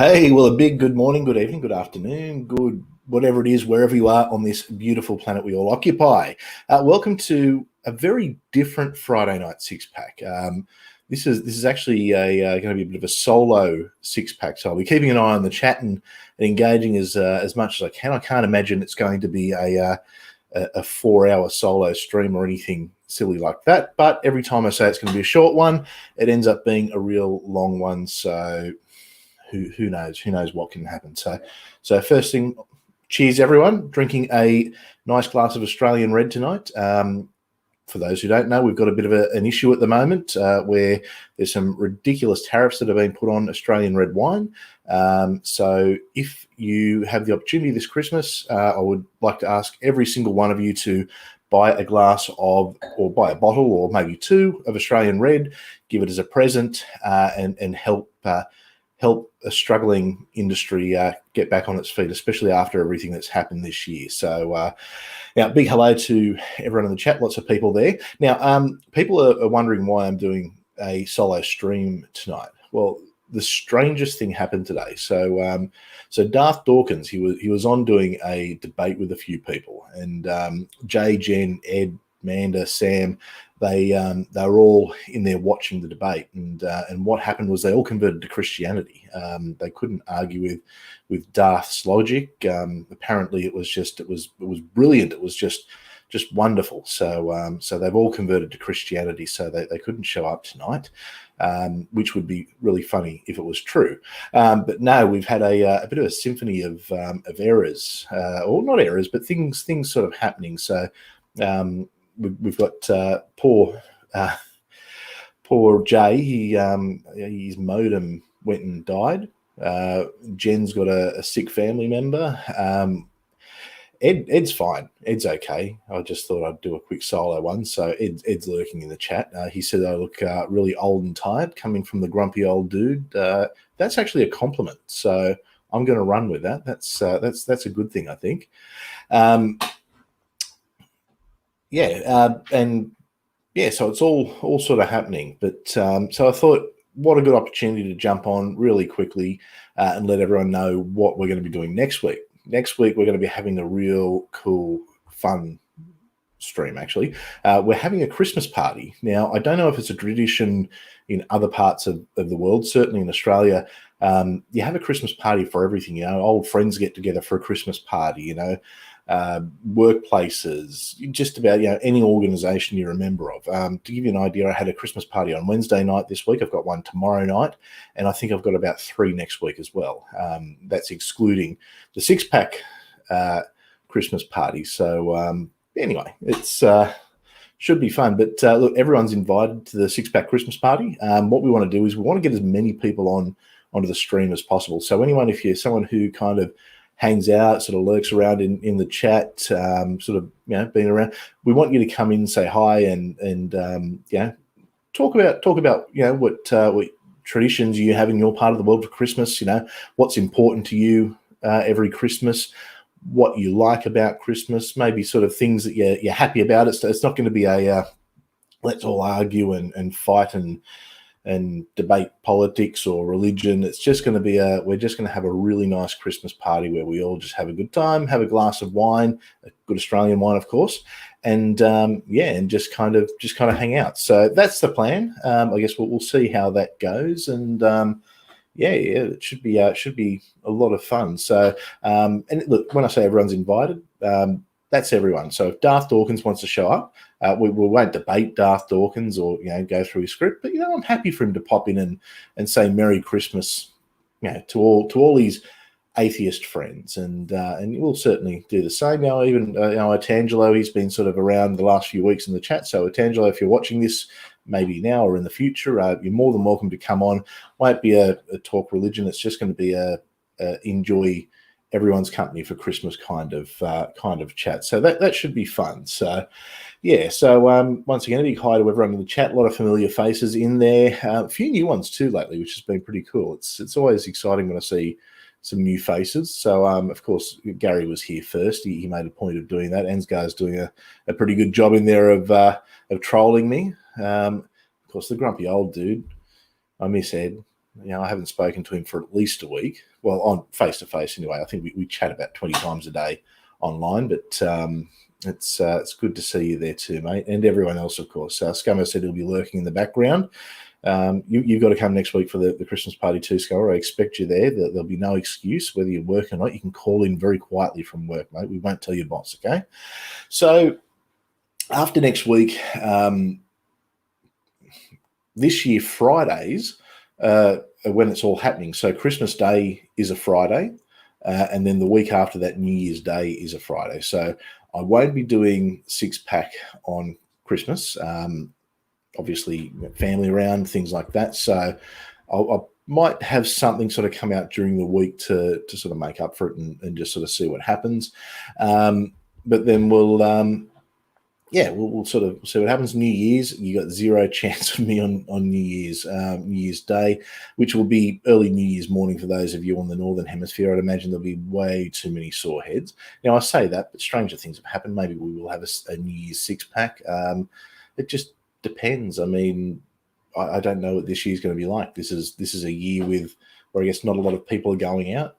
Hey, well, a big good morning, good evening, good afternoon, good whatever it is, wherever you are on this beautiful planet we all occupy. Welcome to a very different Friday night six pack. This is actually going to be a bit of a solo six pack, so I'll be keeping an eye on the chat and engaging as much as I can. I can't imagine it's going to be a 4 hour solo stream or anything silly like that. But every time I say it's going to be a short one, it ends up being a real long one. So who knows? Who knows what can happen? So first thing, cheers everyone. Drinking a nice glass of Australian red tonight. For those who don't know, we've got a bit of an issue at the moment where there's some ridiculous tariffs that have been put on Australian red wine. So if you have the opportunity this Christmas, I would like to ask every single one of you to buy a glass of, or buy a bottle, or maybe two of Australian red, give it as a present, and help a struggling industry get back on its feet, especially after everything that's happened this year. So, now, big hello to everyone in the chat. Lots of people there. Now, people are wondering why I'm doing a solo stream tonight. Well, the strangest thing happened today. So Darth Dawkins, he was on doing a debate with a few people, and Jay, Jen, Ed, Manda, Sam, they were all in there watching the debate, and what happened was they all converted to Christianity. They couldn't argue with Darth's logic. Apparently, it was brilliant. It was just wonderful. So they've all converted to Christianity. So they couldn't show up tonight, which would be really funny if it was true. But no, we've had a bit of a symphony of errors, or not errors, but things sort of happening. So. We've got poor Jay. His modem went and died. Jen's got a sick family member. Ed's fine. Ed's okay. I just thought I'd do a quick solo one. So Ed's lurking in the chat. He said I look really old and tired, coming from the grumpy old dude. That's actually a compliment. So I'm going to run with that. That's a good thing, I think. So it's all sort of happening. But so I thought, what a good opportunity to jump on really quickly and let everyone know what we're going to be doing next week. Next week, we're going to be having a real cool, fun stream, actually. We're having a Christmas party. Now, I don't know if it's a tradition in other parts of the world. Certainly in Australia, you have a Christmas party for everything. Old friends get together for a Christmas party, workplaces, just about any organization you're a member of. To give you an idea, I had a Christmas party on Wednesday night this week. I've got one tomorrow night, and I think I've got about 3 next week as well. That's excluding the six-pack Christmas party. So anyway, it's should be fun. But look, everyone's invited to the six-pack Christmas party. What we want to do is we want to get as many people onto the stream as possible. So anyone, if you're someone who kind of hangs out, sort of lurks around in the chat, sort of being around, we want you to come in and say hi and talk about what traditions you have in your part of the world for Christmas. What's important to you every Christmas, what you like about Christmas, maybe sort of things that you're happy about. It's not going to be a let's all argue and fight and debate politics or religion. It's just going to be we're just going to have a really nice Christmas party where we all just have a good time, have a glass of wine, a good Australian wine, of course, and and just kind of hang out. So that's the plan. I guess we'll see how that goes, and it should be a lot of fun. So and look, when I say everyone's invited, that's everyone. So if Darth Dawkins wants to show up, we won't debate Darth Dawkins or go through his script, but I'm happy for him to pop in and say Merry Christmas, to all his atheist friends, and we'll certainly do the same. Now, even Atangelo, he's been sort of around the last few weeks in the chat. So Atangelo, if you're watching this, maybe now or in the future, you're more than welcome to come on. Won't be a talk religion. It's just going to be a enjoy everyone's company for Christmas kind of chat. So that should be fun. So once again, a big hi to everyone in the chat. A lot of familiar faces in there. A few new ones too lately, which has been pretty cool. It's always exciting when I see some new faces. So of course, Gary was here first. He made a point of doing that. Ansgar's doing a pretty good job in there of trolling me. Of course, the grumpy old dude. I miss Ed. I haven't spoken to him for at least a week. Well, on face to face anyway. I think we chat about 20 times a day online, but it's good to see you there too, mate, and everyone else, of course. Scummer said he'll be lurking in the background. You've got to come next week for the Christmas party too, Scummer. I expect you there. There'll be no excuse whether you work or not. You can call in very quietly from work, mate. We won't tell your boss, okay? So after next week, this year, Fridays, when it's all happening. So Christmas Day is a Friday, and then the week after that, New Year's Day is a Friday. So I won't be doing Six Pack on Christmas. Obviously, family around, things like that. So I might have something sort of come out during the week to sort of make up for it and just sort of see what happens. But then we'll sort of see what happens. New Year's, you got zero chance of me on New Year's Day, which will be early New Year's morning for those of you on the Northern Hemisphere. I'd imagine there'll be way too many sore heads. Now, I say that, but stranger things have happened. Maybe we will have a New Year's six-pack. It just depends. I mean, I don't know what this year's going to be like. This is a year where I guess not a lot of people are going out.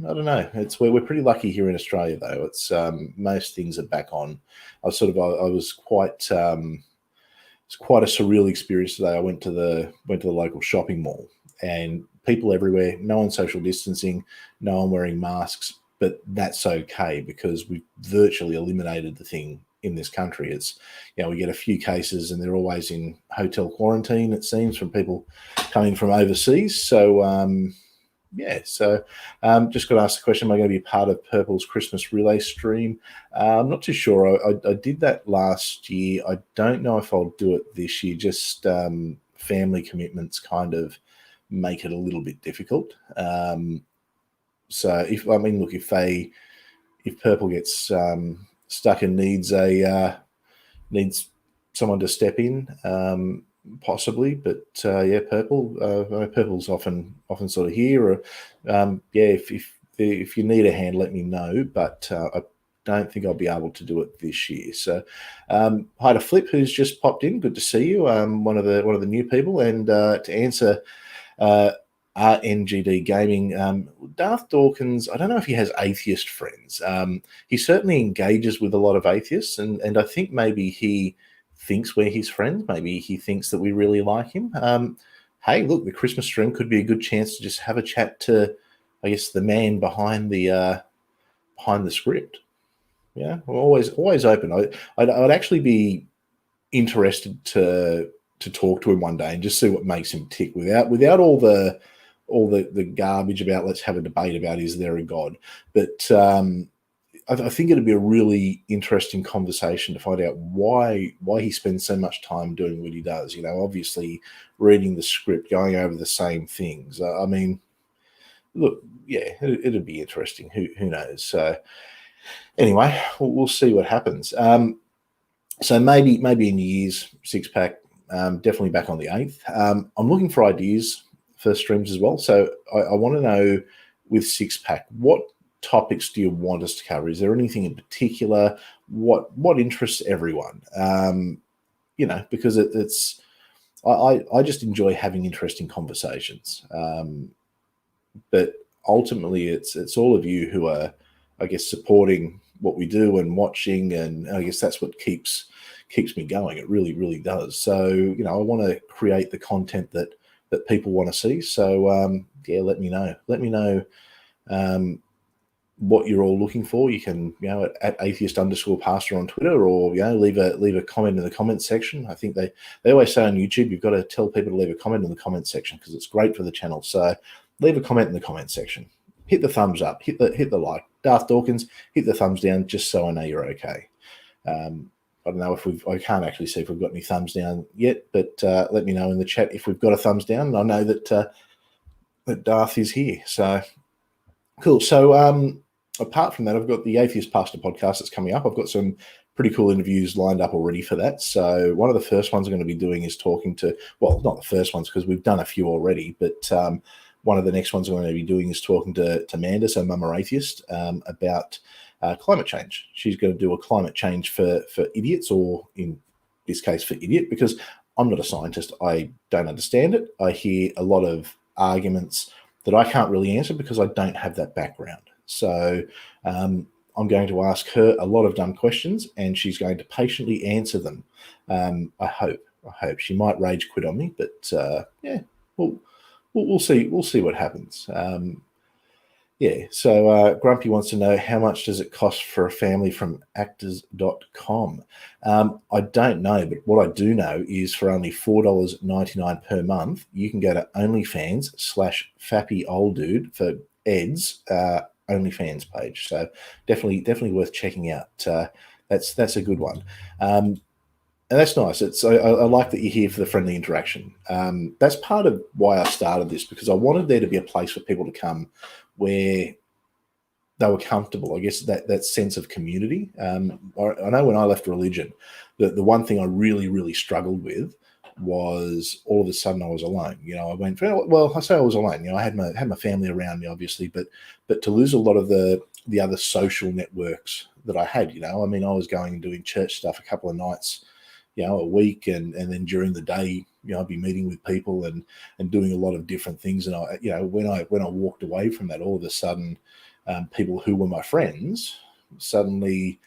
I don't know. It's where we're pretty lucky here in Australia, though. It's most things are back on. I was quite. It's quite a surreal experience today. I went to the local shopping mall, and people everywhere. No one social distancing. No one wearing masks. But that's okay because we've virtually eliminated the thing in this country. It's we get a few cases, and they're always in hotel quarantine. It seems from people coming from overseas. So. Just got to ask the question, am I going to be part of Purple's Christmas relay stream? I'm not too sure. I did that last year. I don't know if I'll do it this year. Just family commitments kind of make it a little bit difficult. If Purple gets stuck and needs someone to step in, possibly, but Purple's often sort of here. Or if you need a hand, let me know. But I don't think I'll be able to do it this year. So, hi to Flip, who's just popped in. Good to see you. One of the new people, and to answer RNGD Gaming, Darth Dawkins. I don't know if he has atheist friends. He certainly engages with a lot of atheists, and I think maybe he thinks we're his friends. Maybe he thinks that we really like him. Hey, look, the Christmas stream could be a good chance to just have a chat to, I guess, the man behind the script. Yeah, we're always open. I'd actually be interested to talk to him one day and just see what makes him tick without all the garbage about let's have a debate about is there a God. But I think it'd be a really interesting conversation to find out why he spends so much time doing what he does. Obviously reading the script, going over the same things. I mean, look, yeah, it'd be interesting. Who knows? So anyway, we'll see what happens. So maybe in New Year's six-pack, definitely back on the 8th. I'm looking for ideas for streams as well. So I want to know with six-pack, what topics do you want us to cover? Is there anything in particular? What interests everyone? Because I just enjoy having interesting conversations. But ultimately, it's all of you who are, I guess, supporting what we do and watching, and I guess that's what keeps me going. It really, really does. So I want to create the content that people want to see. So let me know. Let me know. What you're all looking for. You can, at atheist_pastor on Twitter, or leave a comment in the comments section. I think they always say on YouTube, you've got to tell people to leave a comment in the comments section because it's great for the channel. So leave a comment in the comments section. Hit the thumbs up. Hit the like. Darth Dawkins, hit the thumbs down just so I know you're okay. I don't know I can't actually see if we've got any thumbs down yet, but let me know in the chat if we've got a thumbs down, and I know that Darth is here. So cool. So apart from that, I've got the Atheist Pastor podcast that's coming up. I've got some pretty cool interviews lined up already for that. So one of the first ones I'm going to be doing is talking to, well, not the first ones because we've done a few already, but one of the next ones I'm going to be doing is talking to Amanda, so Mama Atheist, about climate change. She's going to do a climate change for idiots, or in this case for idiot, because I'm not a scientist. I don't understand it. I hear a lot of arguments that I can't really answer because I don't have that background. So I'm going to ask her a lot of dumb questions, and she's going to patiently answer them. I hope. She might rage quit on me, but yeah, we'll see. We'll see what happens. Yeah, so Grumpy wants to know, how much does it cost for a family from actors.com? I don't know, but what I do know is for only $4.99 per month, you can go to OnlyFans/FappyOldDude for Ed's OnlyFans page. So definitely worth checking out. That's a good one. And that's nice. I like that you're here for the friendly interaction. That's part of why I started this, because I wanted there to be a place for people to come where they were comfortable. I guess that sense of community. I know when I left religion, the one thing I really struggled with was all of a sudden I was alone. I went, well, I say I was alone. I had my family around me, obviously, but to lose a lot of the other social networks that I had. I was going and doing church stuff a couple of nights, a week, and then during the day, I'd be meeting with people and doing a lot of different things. And when I walked away from that, all of a sudden, people who were my friends suddenly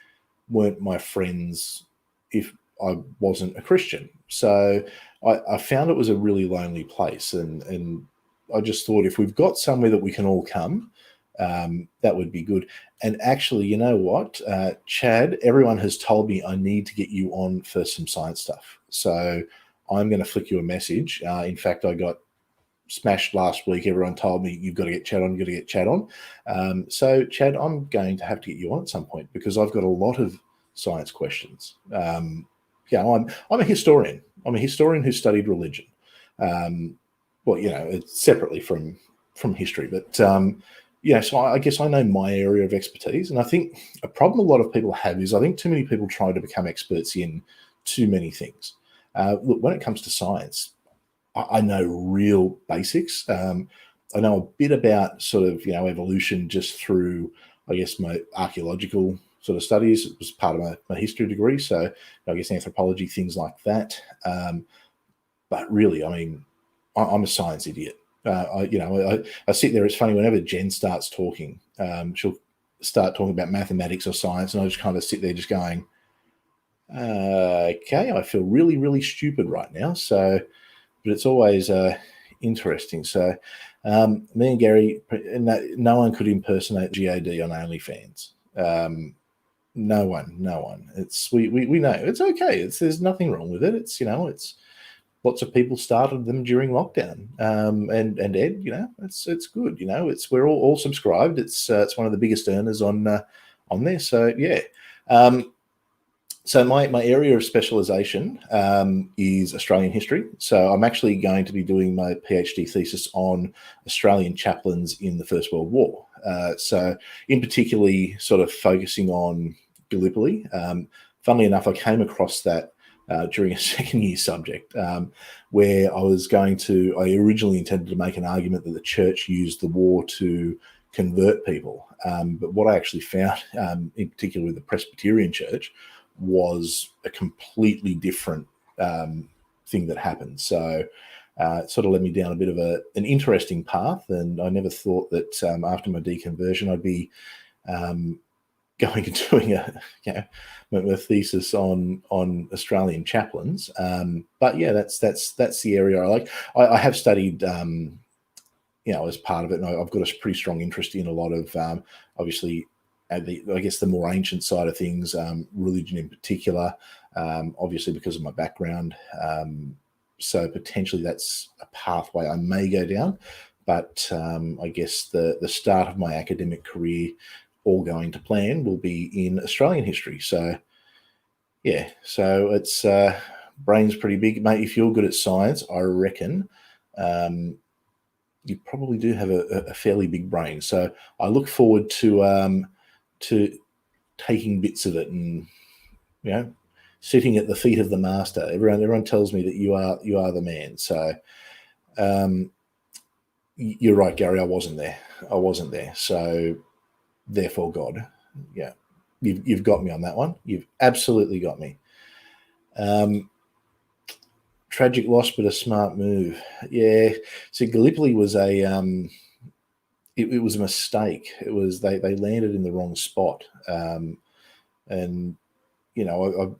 weren't my friends if I wasn't a Christian. So I found it was a really lonely place, and I just thought, if we've got somewhere that we can all come, that would be good. And actually, you know what, Chad, everyone has told me I need to get you on for some science stuff. So I'm going to flick you a message. In fact, I got smashed last week. Everyone told me, you've got to get Chad on. So Chad, I'm going to have to get you on at some point, because I've got a lot of science questions. I'm a historian. I'm a historian who studied religion. It's separately from history, but so I guess I know my area of expertise. And I think a problem a lot of people have is, I think too many people try to become experts in too many things. Look, when it comes to science, I know real basics. I know a bit about sort of, evolution just through, I guess, my archaeological sort of studies. It was part of my history degree. So I guess anthropology, things like that. But really, I'm a science idiot. I sit there. It's funny, whenever Jen starts talking, she'll start talking about mathematics or science, and I just kind of sit there just going, okay, I feel really stupid right now. So, but it's always interesting. So me and Gary, no one could impersonate God on OnlyFans. No one. It's we know it's okay. There's nothing wrong with it. It's lots of people started them during lockdown. And Ed, it's good. We're all subscribed. It's one of the biggest earners on there. So yeah. So my area of specialization is Australian history. So I'm actually going to be doing my PhD thesis on Australian chaplains in the First World War. So in particularly sort of focusing on Gallipoli. Funnily enough, I came across that during a second year subject where I originally intended to make an argument that the church used the war to convert people. But what I actually found, in particular with the Presbyterian Church, was a completely different thing that happened. So it sort of led me down a bit of an interesting path, and I never thought that after my deconversion I'd be going and doing a thesis on Australian chaplains. But yeah, that's the area I like. I have studied as part of it, and I've got a pretty strong interest in a lot of obviously I guess the more ancient side of things, religion in particular, obviously because of my background. So potentially that's a pathway I may go down. But I guess the start of my academic career, all going to plan, will be in Australian history. So yeah, so it's brain's pretty big, mate. If you're good at science, I reckon you probably do have a fairly big brain. So I look forward to taking bits of it and sitting at the feet of the master. Everyone tells me that you are the man. So you're right, Gary. I wasn't there. So therefore, God, yeah, you've got me on that one. You've absolutely got me. Tragic loss, but a smart move. Yeah. So Gallipoli was it was a mistake. It was they landed in the wrong spot, and you know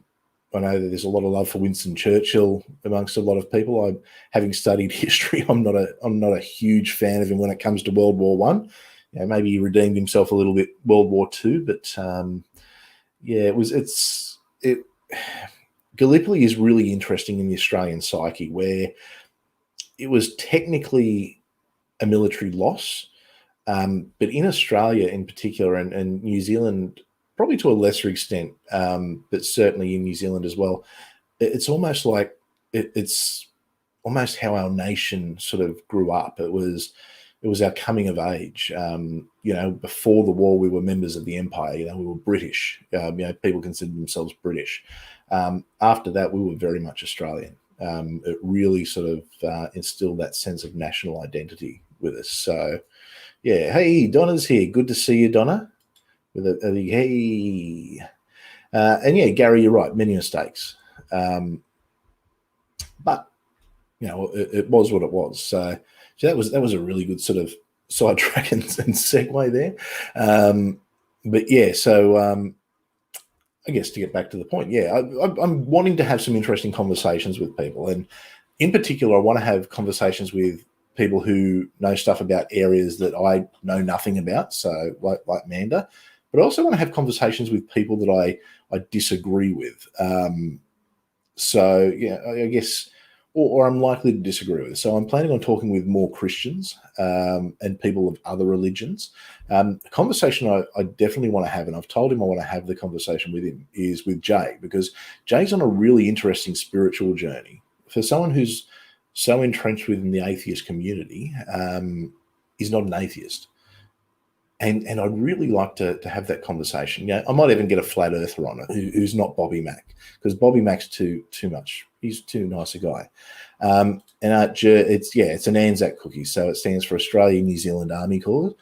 I know that there's a lot of love for Winston Churchill amongst a lot of people. Having studied history, I'm not a huge fan of him when it comes to World War One. Maybe he redeemed himself a little bit World War Two, but yeah, Gallipoli is really interesting in the Australian psyche, where it was technically a military loss, but in Australia in particular, and New Zealand probably to a lesser extent, but certainly in New Zealand as well, it's almost like it's almost how our nation sort of grew up. It was our coming of age. Before the war, we were members of the empire. We were British. People considered themselves British. After that, we were very much Australian. It really sort of instilled that sense of national identity with us. So, yeah. Hey, Donna's here. Good to see you, Donna. With a hey. And yeah, Gary, you're right. Many mistakes. But it was what it was. So that was a really good sort of sidetrack and segue there. But yeah, so I guess to get back to the point, yeah, I'm wanting to have some interesting conversations with people, and in particular, I want to have conversations with people who know stuff about areas that I know nothing about. So like Manda, but I also want to have conversations with people that I disagree with. So yeah, I guess, or I'm likely to disagree with. So I'm planning on talking with more Christians and people of other religions. A conversation I definitely want to have, and I've told him I want to have the conversation with him, is with Jay, because Jay's on a really interesting spiritual journey. For someone who's so entrenched within the atheist community, he's not an atheist. And I'd really like to have that conversation. I might even get a flat earther on it who's not Bobby Mack, because Bobby Mack's too much. He's too nice a guy. And it's an Anzac cookie, so it stands for Australia New Zealand Army Corps.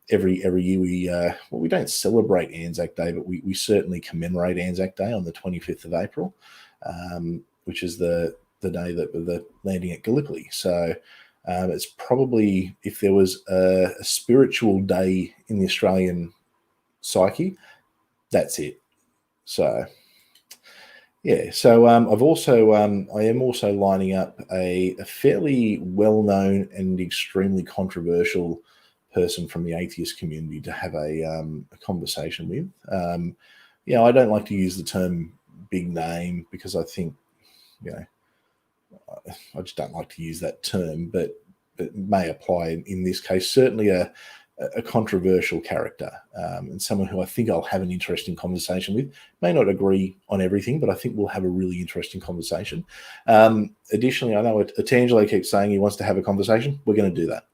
Every year we don't celebrate Anzac Day, but we certainly commemorate Anzac Day on the 25th of April, which is the day that the landing at Gallipoli. So it's probably, if there was a spiritual day in the Australian psyche, that's it. So yeah, so I've also I am also lining up a fairly well-known and extremely controversial person from the atheist community to have a conversation with. I don't like to use the term big name, because I think I just don't like to use that term, but it may apply in this case. Certainly a controversial character, and someone who I think I'll have an interesting conversation with. May not agree on everything, but I think we'll have a really interesting conversation. Additionally, I know Tangelo keeps saying he wants to have a conversation. We're going to do that.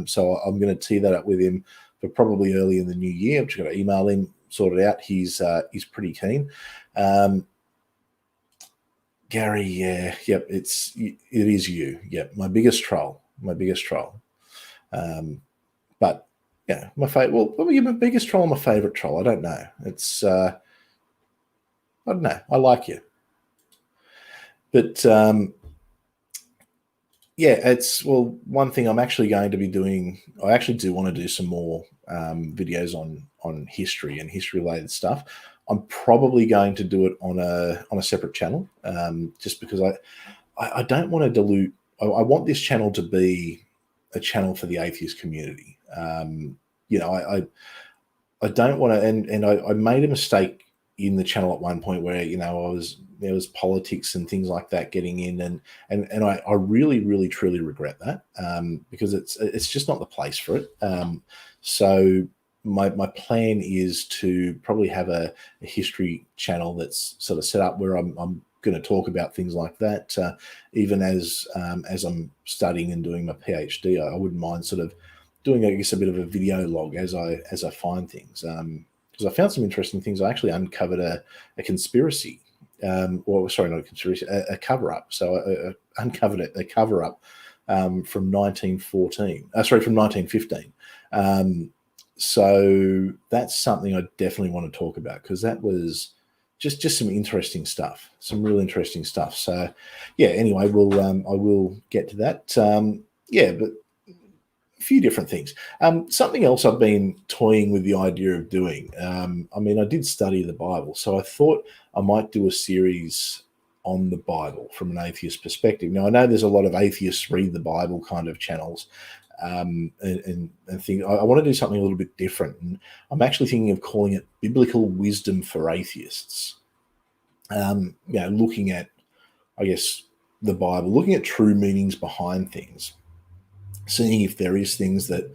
So I'm going to tee that up with him for probably early in the new year. I'm just going to email him, sort it out. He's pretty keen. Gary, yeah, yep, it is you. Yep, my biggest troll. But yeah, my favorite. Well, what were your biggest troll or my favorite troll? I don't know. It's I don't know. I like you, but it's one thing I'm actually going to be doing. I actually do want to do some more videos on history and history related stuff. I'm probably going to do it on a separate channel, just because I don't want to dilute. I want this channel to be a channel for the atheist community. I don't want to, and I made a mistake in the channel at one point where there was politics and things like that getting in, and I really, really, truly regret that, because it's just not the place for it. So my plan is to probably have a history channel that's sort of set up where I'm going to talk about things like that. Even as I'm studying and doing my PhD, I wouldn't mind sort of doing, I guess, a bit of a video log as I find things. Because I found some interesting things. I actually uncovered a conspiracy, sorry, not a conspiracy, a cover up. So I uncovered a cover up from 1915. So that's something I definitely want to talk about, because that was just some interesting stuff, some real interesting stuff. So, yeah. Anyway, I will get to that. Yeah, but a few different things. Something else I've been toying with the idea of doing. I mean, I did study the Bible, so I thought I might do a series on the Bible from an atheist perspective. Now, I know there's a lot of atheists read the Bible kind of channels, and think I want to do something a little bit different. And I'm actually thinking of calling it Biblical Wisdom for Atheists. Looking at, I guess, the Bible, looking at true meanings behind things, seeing if there is things that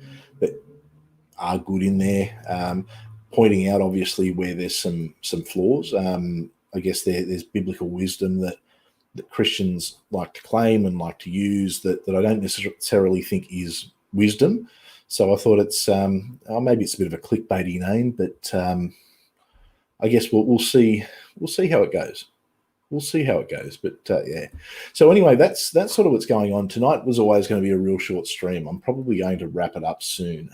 are good in there, pointing out obviously where there's some flaws. I guess there's biblical wisdom that Christians like to claim and like to use that I don't necessarily think is wisdom. So I thought it's maybe it's a bit of a clickbaity name, but I guess we'll see how it goes. We'll see how it goes. But yeah. So anyway, that's sort of what's going on. Tonight was always going to be a real short stream. I'm probably going to wrap it up soon.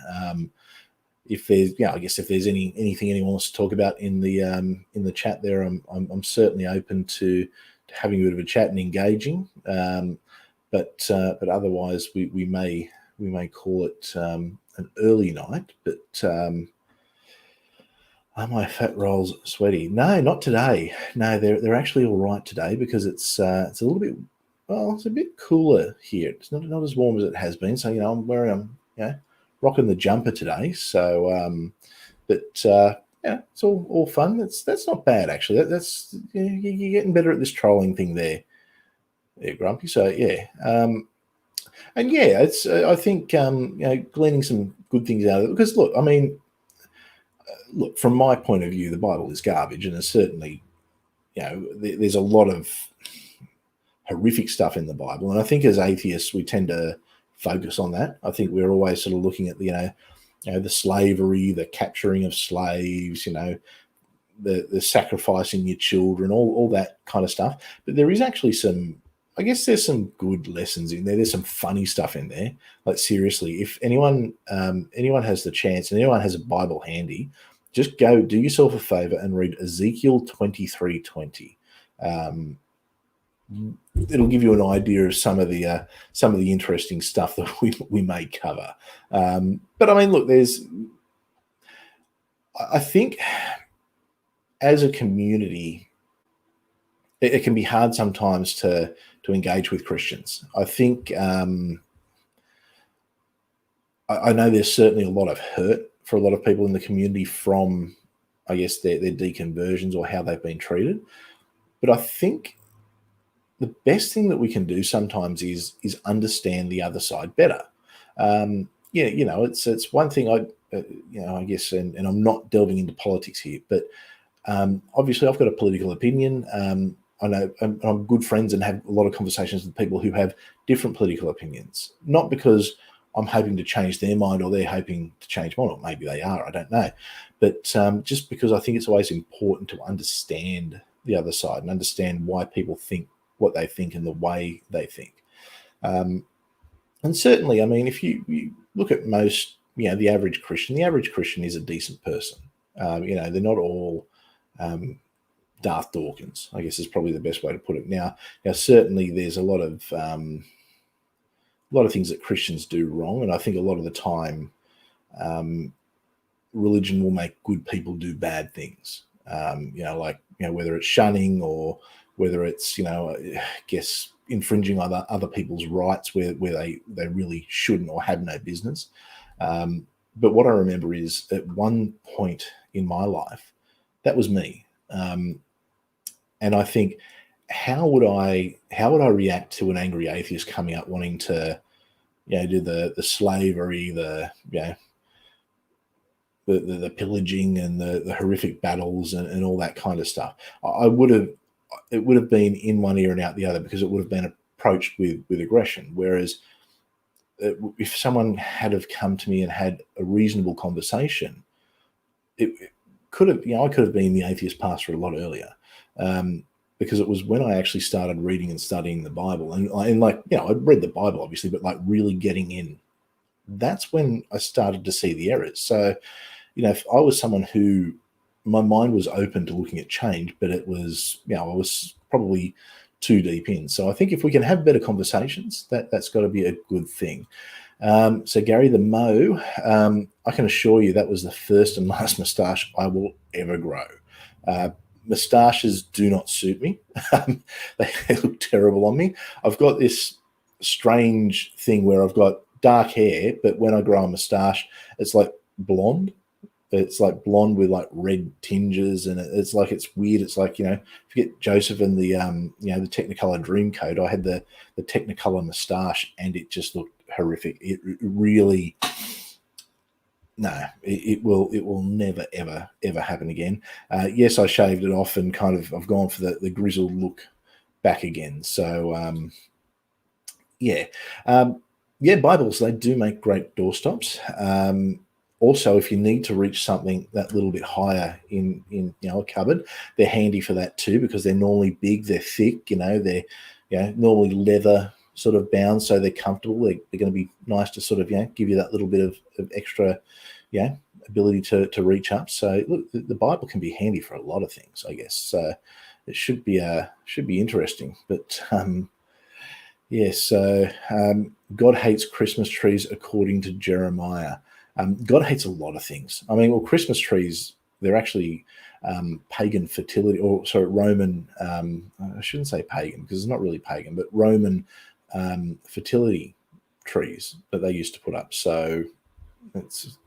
If there's, I guess if there's anything anyone wants to talk about in the chat there, I'm certainly open to having a bit of a chat and engaging. But otherwise, we may call it an early night. But are my fat rolls sweaty? No, not today. No, they're actually all right today because it's a little bit, well, it's a bit cooler here. It's not as warm as it has been. So I'm wearing rocking the jumper today. So yeah, it's all fun. That's not bad actually. That's you're getting better at this trolling thing there, Grumpy. So yeah, and yeah, it's I think gleaning some good things out of it because look, I mean. Look, from my point of view, the Bible is garbage, and there's certainly, there's a lot of horrific stuff in the Bible, and I think as atheists we tend to focus on that. I think we're always sort of looking at the slavery, the capturing of slaves, the sacrificing your children, all that kind of stuff. But there is actually there's some good lessons in there. There's some funny stuff in there. Like seriously, if anyone has the chance and anyone has a Bible handy, just go do yourself a favor and read Ezekiel 23:20. It'll give you an idea of some of the interesting stuff that we may cover. But I mean, look, I think as a community, it can be hard sometimes to engage with Christians. I think I know there's certainly a lot of hurt for a lot of people in the community from, I guess, their deconversions or how they've been treated. But I think the best thing that we can do sometimes is understand the other side better. It's one thing I guess, and I'm not delving into politics here, but obviously I've got a political opinion. I know I'm good friends and have a lot of conversations with people who have different political opinions, not because I'm hoping to change their mind or they're hoping to change mine, or maybe they are, I don't know. But just because I think it's always important to understand the other side and understand why people think what they think and the way they think. And certainly, I mean, if you look at most, the average Christian is a decent person. They're not all Darth Dawkins, I guess is probably the best way to put it. Now certainly there's a lot of things that Christians do wrong, and I think a lot of the time, religion will make good people do bad things. Whether it's shunning or whether it's I guess infringing other people's rights where they really shouldn't or have no business. But what I remember is at one point in my life, that was me. And I think, how would I react to an angry atheist coming up wanting to, do the slavery, the pillaging and the horrific battles and all that kind of stuff? It would have been in one ear and out the other, because it would have been approached with aggression. Whereas if someone had have come to me and had a reasonable conversation, it could have, I could have been the atheist pastor a lot earlier. Because it was when I actually started reading and studying the Bible, and I'd read the Bible obviously, but really getting in, that's when I started to see the errors. So, if I was someone who my mind was open to looking at change, but it was, I was probably too deep in. So I think if we can have better conversations, that's got to be a good thing. So Gary the Mo, I can assure you that was the first and last moustache I will ever grow. Moustaches do not suit me. They look terrible on me. I've got this strange thing where I've got dark hair, but when I grow a moustache, it's like blonde. It's like blonde with like red tinges, and it's like, it's weird. It's like, forget Joseph and the the Technicolor Dreamcoat. I had the Technicolor moustache, and it just looked horrific. It really, no, it will never ever happen again. Yes, I shaved it off and kind of I've gone for the grizzled look back again. So Bibles, they do make great doorstops. Also, if you need to reach something that little bit higher in a cupboard, they're handy for that too, because they're normally big, they're thick, they're normally leather sort of bound, so they're comfortable. They're going to be nice to sort of give you that little bit of extra ability to reach up. So look, the Bible can be handy for a lot of things, I guess. So it should be interesting. But God hates Christmas trees according to Jeremiah. God hates a lot of things. I mean, well, Christmas trees, they're actually pagan fertility, or sorry, Roman, I shouldn't say pagan because it's not really pagan, but Roman fertility trees that they used to put up. So it's,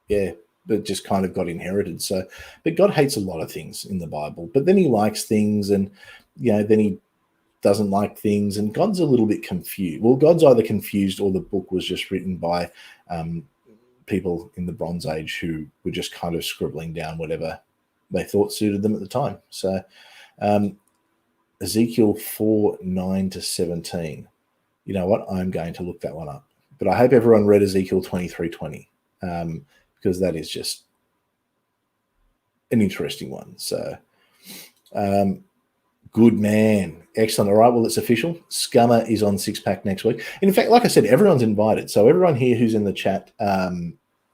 it just kind of got inherited. So, but God hates a lot of things in the Bible, but then he likes things, and, then he doesn't like things, and God's a little bit confused. Well, God's either confused or the book was just written by people in the Bronze Age who were just kind of scribbling down whatever they thought suited them at the time. So Ezekiel 4:9-17. You know what? I'm going to look that one up. But I hope everyone read Ezekiel 23:20, because that is just an interesting one. So good man. Excellent. All right. Well, it's official. Scummer is on Six Pack next week. And in fact, like I said, everyone's invited. So everyone here who's in the chat,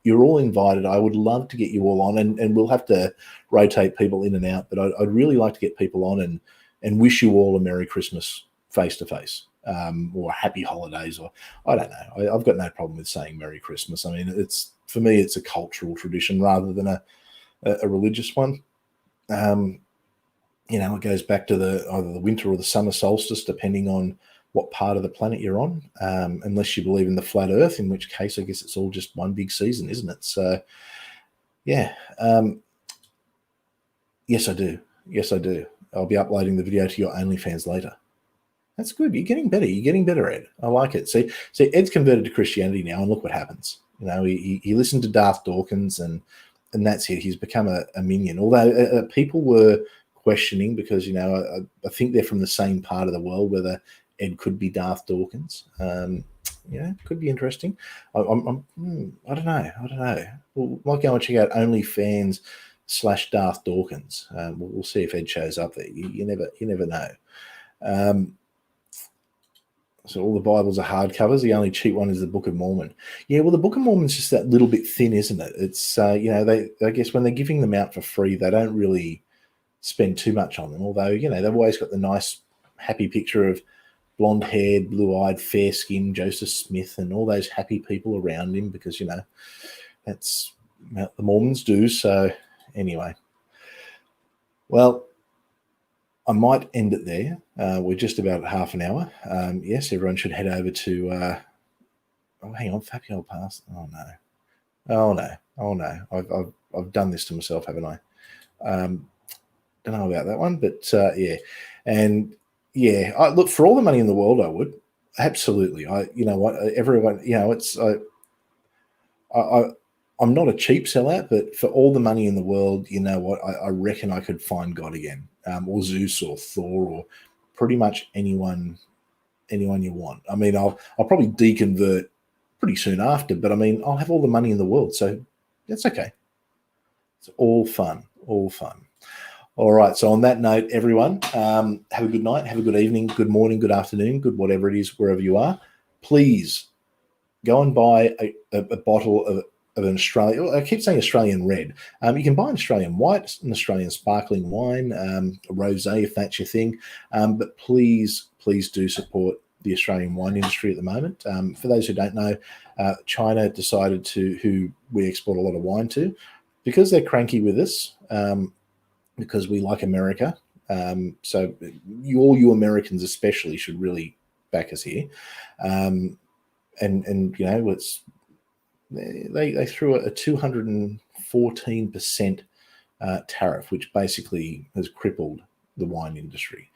you're all invited. I would love to get you all on, and we'll have to rotate people in and out. But I'd really like to get people on and wish you all a Merry Christmas face to face, or Happy Holidays, or I don't know. I've got no problem with saying Merry Christmas. I mean, for me, it's a cultural tradition rather than a religious one. It goes back to either the winter or the summer solstice, depending on what part of the planet you're on, unless you believe in the flat earth, in which case I guess it's all just one big season, isn't it? So, yeah. Yes, I do. Yes, I do. I'll be uploading the video to your OnlyFans later. That's good. You're getting better. You're getting better, Ed. I like it. See, Ed's converted to Christianity now, and look what happens. He listened to Darth Dawkins, and that's it. He's become a minion. Although people were questioning, because I think they're from the same part of the world, whether Ed could be Darth Dawkins. Could be interesting. I don't know. We might go and check out OnlyFans/Darth Dawkins. We'll see if Ed shows up there. You never know. So all the Bibles are hardcovers. The only cheap one is the Book of Mormon. Yeah, well, the Book of Mormon's just that little bit thin, isn't it? It's I guess when they're giving them out for free, they don't really spend too much on them. Although they've always got the nice, happy picture of blonde-haired, blue-eyed, fair-skinned Joseph Smith and all those happy people around him, because that's what the Mormons do. So anyway, well, I might end it there. We're just about half an hour. Yes, everyone should head over to. Hang on, Fabio Pass. Oh no! I've done this to myself, haven't I? Don't know about that one, but yeah, and yeah, I look, for all the money in the world, I would absolutely. Everyone, it's I'm not a cheap sellout, but for all the money in the world, I reckon I could find God again, or Zeus, or Thor, or pretty much anyone you want. I mean, I'll probably deconvert pretty soon after, but I mean, I'll have all the money in the world, so that's okay. It's all fun. All right. So on that note, everyone, have a good night, have a good evening, good morning, good afternoon, good whatever it is, wherever you are. Please go and buy a bottle of of an Australian. I keep saying Australian red. You can buy an Australian white, an Australian sparkling wine, a rosé if that's your thing. But please do support the Australian wine industry at the moment. For those who don't know, China decided who we export a lot of wine to, because they're cranky with us, because we like America. So all you Americans especially should really back us here. And you know, they threw a 214% tariff, which basically has crippled the wine industry.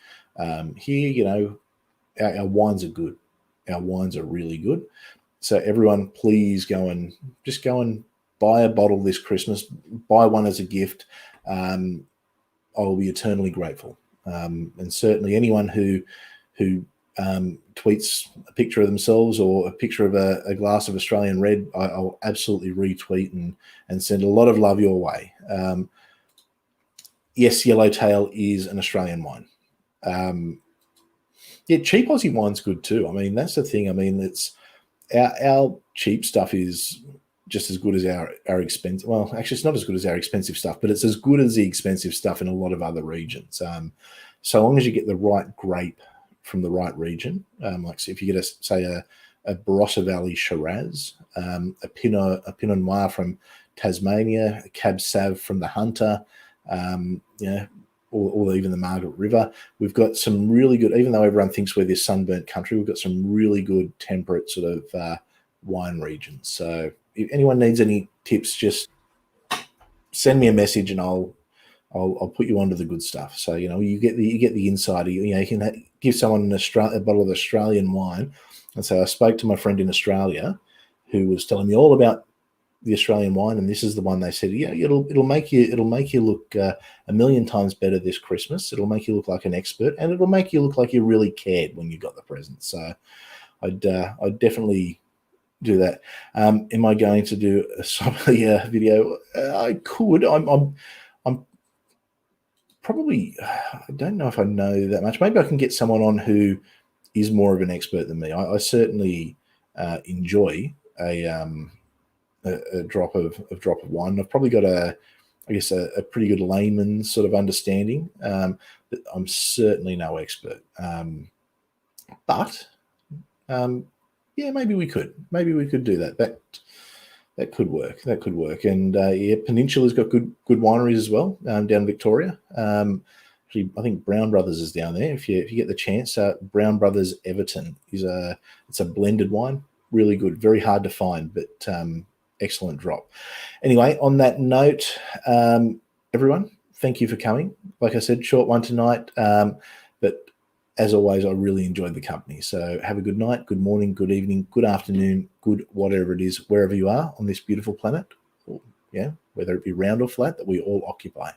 Here, you know, our wines are good. Our wines are really good. So everyone, please go and buy a bottle this Christmas. Buy one as a gift. I will be eternally grateful. And certainly anyone who tweets a picture of themselves or a picture of a glass of Australian red, I'll absolutely retweet and send a lot of love your way. Yes, Yellowtail is an Australian wine. Yeah, cheap Aussie wine's good too. I mean, that's the thing. I mean, it's our cheap stuff is just as good as our expensive. Well, actually, it's not as good as our expensive stuff, but it's as good as the expensive stuff in a lot of other regions. So long as you get the right grape from the right region, like so if you get a Barossa Valley Shiraz, a Pinot Noir from Tasmania, a Cab Sav from the Hunter, yeah, or even the Margaret River. We've got some really good, even though everyone thinks we're this sunburnt country, we've got some really good temperate sort of wine regions. So if anyone needs any tips, just send me a message and I'll put you onto the good stuff. So, you know, you get the insider. You know, you can give someone a bottle of Australian wine and say, I spoke to my friend in Australia who was telling me all about the Australian wine, and this is the one they said, yeah, it'll make you look a million times better this Christmas. It'll make you look like an expert, and it'll make you look like you really cared when you got the present. So I'd definitely do that. Am I going to do a sommelier video? I could. I'm probably, I don't know if I know that much. Maybe I can get someone on who is more of an expert than me. I certainly enjoy a drop of wine. I've probably got a pretty good layman's sort of understanding, but I'm certainly no expert. But yeah, maybe we could do that. That could work. And yeah, Peninsula's got good wineries as well down in Victoria. Actually, I think Brown Brothers is down there. If you get the chance, Brown Brothers Everton it's a blended wine, really good, very hard to find, but excellent drop. Anyway, on that note, everyone, thank you for coming. Like I said, short one tonight, but as always, I really enjoyed the company. So have a good night, good morning, good evening, good afternoon, good whatever it is, wherever you are on this beautiful planet, or, yeah, whether it be round or flat that we all occupy.